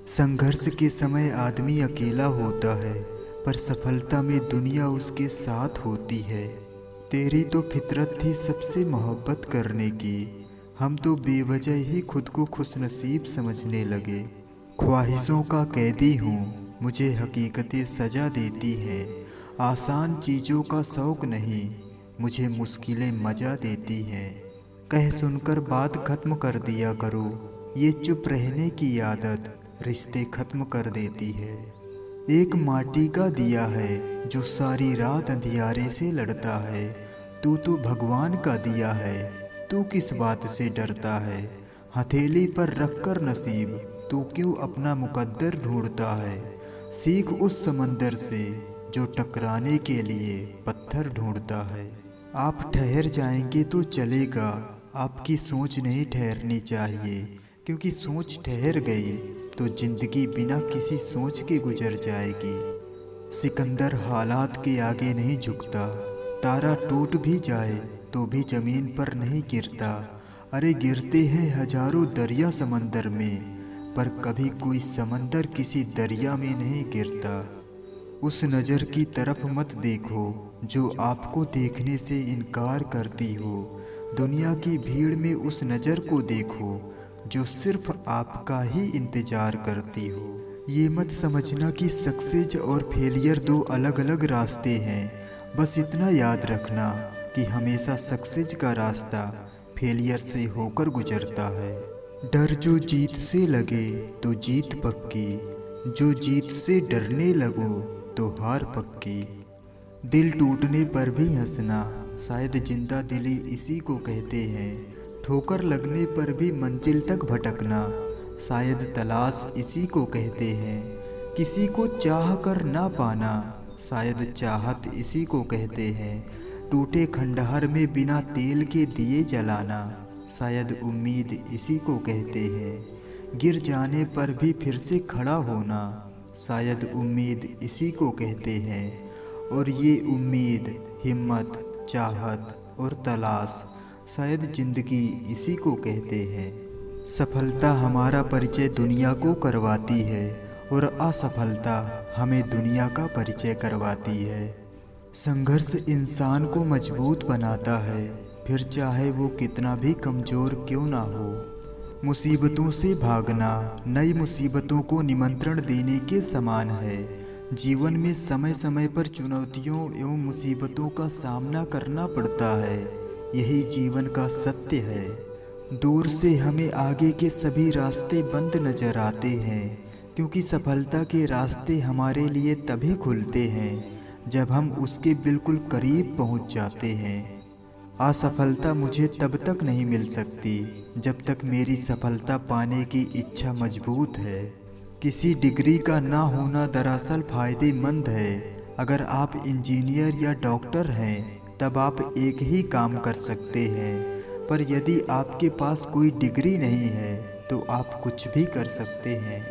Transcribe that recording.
संघर्ष के समय आदमी अकेला होता है, पर सफलता में दुनिया उसके साथ होती है। तेरी तो फितरत थी सबसे मोहब्बत करने की, हम तो बेवजह ही खुद को खुशनसीब समझने लगे। ख्वाहिशों का कैदी हूँ, मुझे हकीकतें सजा देती हैं। आसान चीज़ों का शौक़ नहीं, मुझे मुश्किलें मजा देती हैं। कह सुनकर बात खत्म कर दिया करो, ये चुप रहने की आदत रिश्ते खत्म कर देती है। एक माटी का दिया है जो सारी रात अंधियारे से लड़ता है। तू तो भगवान का दिया है, तू किस बात से डरता है। हथेली पर रखकर नसीब, तू क्यों अपना मुकद्दर ढूंढता है। सीख उस समंदर से जो टकराने के लिए पत्थर ढूंढता है। आप ठहर जाएंगे तो चलेगा, आपकी सोच नहीं ठहरनी चाहिए, क्योंकि सोच ठहर गई तो जिंदगी बिना किसी सोच के गुजर जाएगी। सिकंदर हालात के आगे नहीं झुकता, तारा टूट भी जाए तो भी जमीन पर नहीं गिरता। अरे गिरते हैं हजारों दरिया समंदर में, पर कभी कोई समंदर किसी दरिया में नहीं गिरता। उस नज़र की तरफ मत देखो जो आपको देखने से इनकार करती हो। दुनिया की भीड़ में उस नज़र को देखो जो सिर्फ आपका ही इंतजार करती हो। ये मत समझना कि सक्सेस और फेलियर दो अलग अलग रास्ते हैं। बस इतना याद रखना कि हमेशा सक्सेस का रास्ता फेलियर से होकर गुजरता है। डर जो जीत से लगे तो जीत पक्की, जो जीत से डरने लगो तो हार पक्की। दिल टूटने पर भी हंसना, शायद जिंदा दिली इसी को कहते हैं। ठोकर लगने पर भी मंजिल तक भटकना, शायद तलाश इसी को कहते हैं। किसी को चाह कर ना पाना, शायद चाहत इसी को कहते हैं। टूटे खंडहर में बिना तेल के दिए जलाना, शायद उम्मीद इसी को कहते हैं। गिर जाने पर भी फिर से खड़ा होना, शायद उम्मीद इसी को कहते हैं। और ये उम्मीद, हिम्मत, चाहत और तलाश शायद जिंदगी इसी को कहते हैं। सफलता हमारा परिचय दुनिया को करवाती है, और असफलता हमें दुनिया का परिचय करवाती है। संघर्ष इंसान को मजबूत बनाता है, फिर चाहे वो कितना भी कमज़ोर क्यों ना हो। मुसीबतों से भागना नई मुसीबतों को निमंत्रण देने के समान है। जीवन में समय समय पर चुनौतियों एवं मुसीबतों का सामना करना पड़ता है, यही जीवन का सत्य है। दूर से हमें आगे के सभी रास्ते बंद नजर आते हैं, क्योंकि सफलता के रास्ते हमारे लिए तभी खुलते हैं जब हम उसके बिल्कुल करीब पहुंच जाते हैं। असफलता मुझे तब तक नहीं मिल सकती जब तक मेरी सफलता पाने की इच्छा मजबूत है। किसी डिग्री का ना होना दरअसल फ़ायदेमंद है। अगर आप इंजीनियर या डॉक्टर हैं तब आप एक ही काम कर सकते हैं, पर यदि आपके पास कोई डिग्री नहीं है तो आप कुछ भी कर सकते हैं।